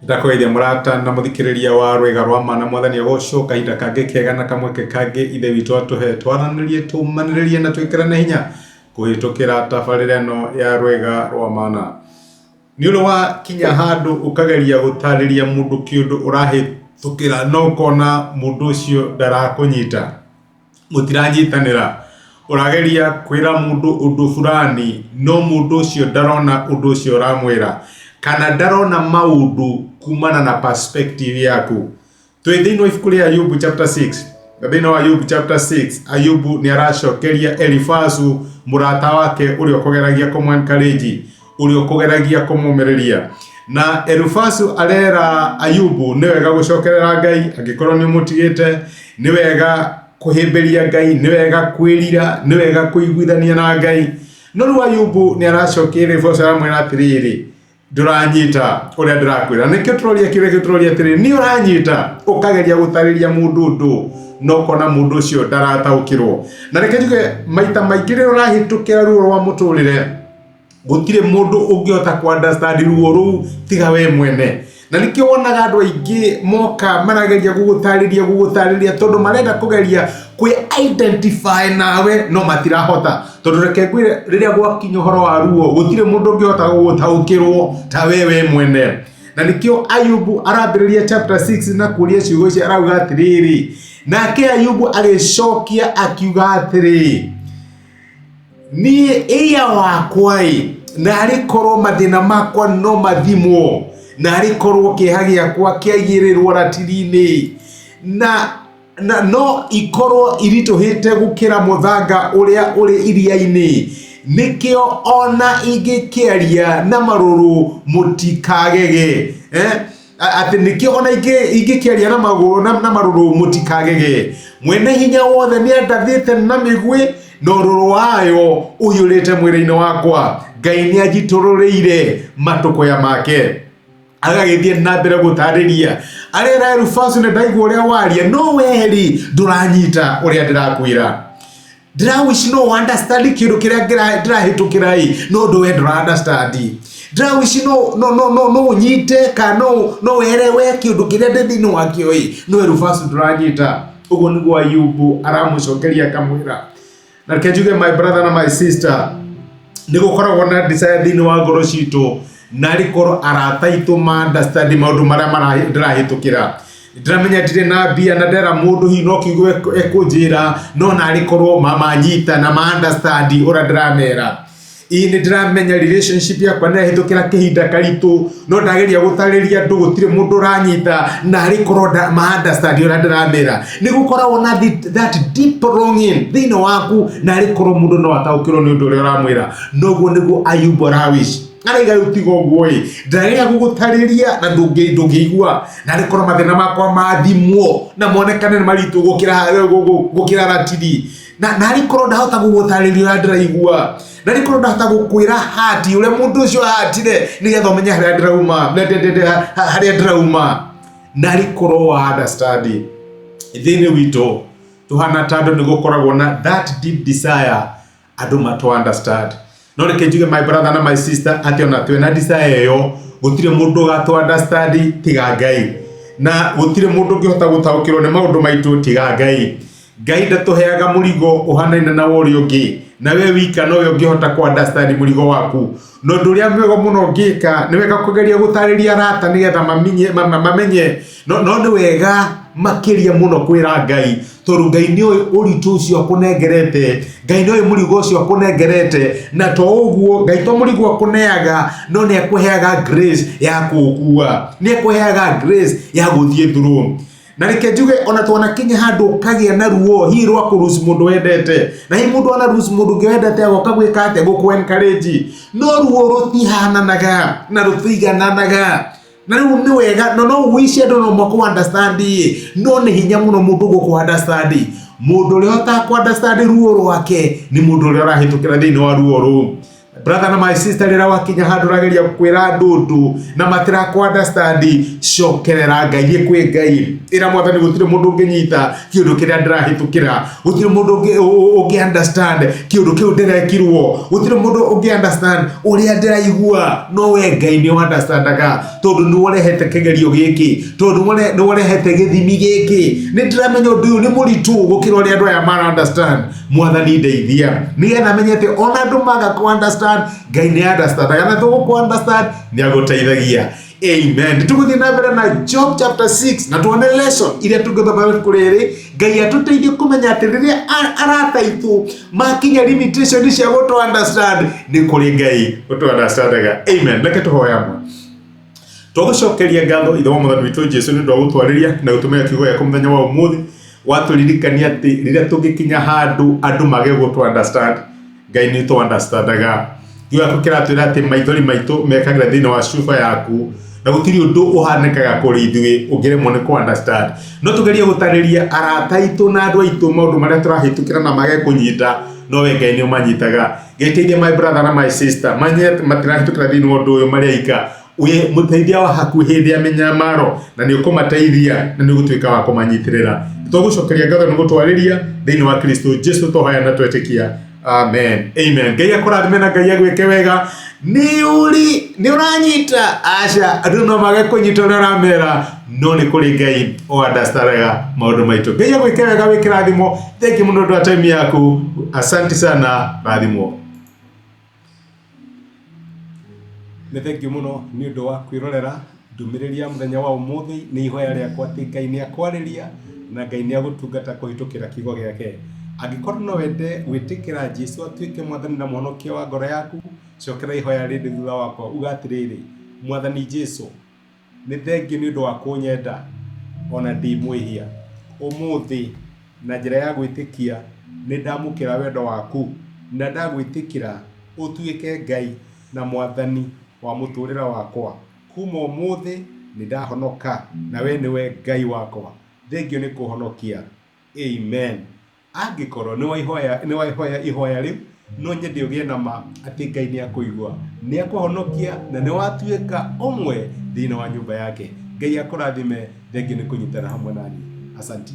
Ndakoithia murata na muthikiriria wa Rwega rwa Mana mwathani agocwo kahinda kangi kega na kamweke kangi ithe witu atuhe twaranirie tumaniririe na twikirane hinya kuhitukira tabarira no ya Rwega rwa Mana. Ni ulu wa kinya handu ukageria gutariria mundu kiundu urahitukira no kona mundu ucio ndarakunyita mutiranyitanira urageria kwira mundu undu fulani no mundu ucio ndarona undu ucio uramwira kana ndarona maundu kumana na perspective yaku. Twithino ifuku ria Ayubu chapter 6. Thĩinĩ wa Ayubu chapter 6 Ayubu ni aracokeria Elifazu murata wake uri okugeragia kumuencourage, uri okugeragia kumumiriria. Na Elifazu arera Ayubu ni wega gucokerera Ngai angikorwo ni mutigite, ni wega kuhimbiria Ngai, ni wega kwirira, ni wega kuiguithania na Ngai. No ru Ayubu ni aracokeria Elifazu aramwira atiriri, nduranyita uria ndirakwira. Nikio turoria kirege turoria atiriri, ni uranyita ukageria gutariria mundu ndu no kona mundu ucio ndarataukirwo. Na reke njuge maita maingĩ rĩrĩa ũrahitukĩra ruo rwa mũtũrĩre gũtirĩ mũndũ ũngĩhota ku understand ruo rũu tiga we mwene. Na nikio wonaga andũ aingĩ moka marageria gũgũtarĩria tondũ marenda kũgeria kwĩ identify nawe no matirahota. Tondũ reke ngwĩre rĩrĩa gwakinya ũhoro wa ruo gũtirĩ mũndũ ũngĩhota gũgũtaũkĩrwo ta we mwene. Na nikio Ayubu arambĩrĩria chapter 6 na kũria ciugo ici arauga atiriri, nake Ayubu agĩcokia akiuga atiri, ni iya wakwa na arikorwo mathina makwa no mathimwo, na arikorwo kĩeha gĩakwa kĩaigĩrĩrwo ratiri-inĩ, na no ikorwo irituhite gukira muthanga uria uri iria-ini, nikio ona ingĩkĩaria na maruru mutikagege. Ati nikio ona ingĩkĩaria na maguru na maruru mutikagege. Mwene hinya wothe ni andathĩte na mĩgwĩ no ruru wayo uyurĩte mwĩrĩ-inĩ wakwa. Ngai ni anjitũrũrĩire matũkũya make. Agagĩthiĩ na mbere gũtarĩria arera Elifazu nĩ ndaigua ũrĩa waria no weri ndũranyita ũrĩa ndĩrakwĩra. Ndĩrawish no understand kĩndũ kĩrĩa ndĩrahĩtũkĩra no ndũ we ndũra-understand. Ndĩrawish no unyite ka no werewe kĩndũ kĩrĩa ndĩ thĩinĩ wakĩo no Elifazu ndũranyita. Ũguo nĩguo Ayubu aramũcokeria akamwĩra. Na reke njuge my brother na my sister, nĩ gũkoragwo na desire thĩinĩ wa ngoro citũ na rikorwo arata itũ ma understand maundu maria ndĩrahĩtũkĩra. Ndiramenya ndirĩ na mbia na ndera mundu hi no kiugo ekunjĩra no na rikorwo mamanyita na ma understand ũrĩa ndĩramera. Nĩ ndiramenya relationship yakwa nĩ ĩhĩtũkĩra kĩhinda karitũ no ndageria gũtarĩria andũ gũtirĩ mũndũ ũranyita na rikorwo ma understand ũrĩa ndĩramera. Nĩ gũkoragwo na that deep longing thĩinĩ waku na rikorwo mũndũ no ataũkĩrwo nĩ ũndũ ũrĩa ũramwĩra. Noguo nĩguo Ayubu arawish araiga utiga ũguo ndageria gũgũtarĩria na ndũngĩigua na rikorwo mathĩna makwa mathimwo na monekane nĩ maritũ gũkĩra ratiri na rikorwo ndahota gũgũtarĩria ũrĩa ndĩraigua na rikorwo ndahota gũkwĩra hati ũrĩa mũndũ ũcio hatire nĩgetha ũmenye harĩa ndĩrauma na rikorwo wa understand. Thĩinĩ witũ tuhana ta andũ nĩ gũkoragwo na that deep desire andũ matũ understand. No reke njuge my brother na my sister ati ona twena desire ĩyo gũtirĩ mũndũ gatũ understand tiga Ngai, na gũtirĩ mũndũ ũngĩhota gũtaũkĩrwo nĩ maũndũ maitũ tiga Ngai. Ngai ndatũheaga mũrigo ũhanaine na ũrĩa ũngĩ na we wika no ũngĩhota ku understand mũrigo waku. No ũndũ ũrĩa mwega mũno ũngĩka nĩ wega kũgeria gũtarĩria arata nĩgetha mamenye no nĩ wega makĩria mũno kwĩra Ngai tondũ Ngai nĩ ũritũ ũcio akũnengerete, Ngai nĩ mũrigo ũcio akũnengerete, na to ũguo Ngai to mũrigo akũneaga no nĩ akũheaga grace ya kũũkua, nĩ akũheaga grace ya gũthiĩ through. Na reke njuge ona twanakinya handũ kagĩa na ruo hi rwa kũruci mũndũ wendete na hi mũndũ ona ruci mũndũ ũngĩ wendete agoka gwĩka atĩa gũkũ-encourage no ruo rũtihananaga na rũtiigananaga. Na rĩu nĩ wega no ũici andũ no moko understand no nĩ hinya mũno mũndũ gũkũ understand. Mũndũ ũrĩa ũhotaga ku understand ruo rwake nĩ mũndũ ũrĩa ũrahĩtũkĩra thĩinĩ wa ruo rũu. brother na my sister rira wakinya handu rageria kwira ndundu na matira ku understand cokerera Ngai kwi Ngai ira mwathani gutire mundu unginyita kiundu kiria ndirahitukira gutire mundu ungi understand kiundu kiu ndirekirwo gutire mundu ungi understand uria ndiraigua no we Ngai ni understandaga tondu ni urehete kigerio giki tondu ni urehete githimi giki ni ndiramenya undu ni muritu gukira uria andu aya mara understand mwathani ndeithia nigetha menyete ona andu maga ku understand Ngai ni understandaga na tugu ku understand ni aguteithagia. Amen. Tuguthie na mbere na Job chapter 6 na tuone lesson iria tungithoma kuriri Ngai atuteithie kumenya ati riria arataitu makinya limitation cia gutu understand ni kuri Ngai gutu understandaga. Amen. Leke tuhoya mo tugucokeria ngatho ithe wa mwathani witu Jesu ni ndo gutwariria na gutumira kiugo ya muthenya wa umuthi waturirikania ati riria tungikinya handu andu mage gutu understand Ngai ni tu understandaga. Kiugo gukira twira ati maithori maitu mekagira thina wa shufa yaku na gutiri undu uhanekaga kuri ithuĩ ungiremwo ni ku understand no tugerie gutariria arata itu na andu aitu maundu maria turahitukira na mage kunyita no we Ngai ni umanyitaga. Geteithia my brother na my sister manyet matirahitukira thina wa undu uyu mariaika uye muteithia wa hakuhi ndi amenya maro na ni ukumateithia na ni gutwika wa kumanyitirira. Tugucokeria ngatho ni gutwariria thini wa Kristo Jesu tohaya na twetikia. Amen. Amen. Ngai akurathime na Ngai agwike wega. Ni uranyita aca andu no mage kunyita uria uramera no ni kuri Ngai o understandaga maundu maitu. Ngai agwike wega wikirathimo. Thank you muno kwa time yaku. Asante sana rathimo. Ni thank you muno ni undu wa kwirorera ndumiriria muthenya wa umuthi ni ihoya riakwa ati Ngai ni akwariria na Ngai ni agutungata kuhitukira kiugo giake. Angikorwo no wende gwitikira Jesu atuike mwathani na mwonokia wa ngoro yaku cokera ihoya rindi thutha wakwa ugatiriri mwathani Jesu ni thengiũ ni undu wa kunyenda ona ndi mwihia umuthi na njira ya gwitikia ni ndamukira wendo waku na ndagwitikira utuike Ngai na mwathani wa muturira wakwa kuma umuthi ni ndahonoka na we niwe Ngai wakwa. Thengiũ ni kuhonokia. Amen. Angikorwo ni waihoya ihoya riu no nyende ugie na ma ati Ngai ni akuigua ni akuhonokia na ni watuika umwe thina wa nyumba yake. Ngai akurathime. Thengiũ ni kunyitana hamwe nani. Asante.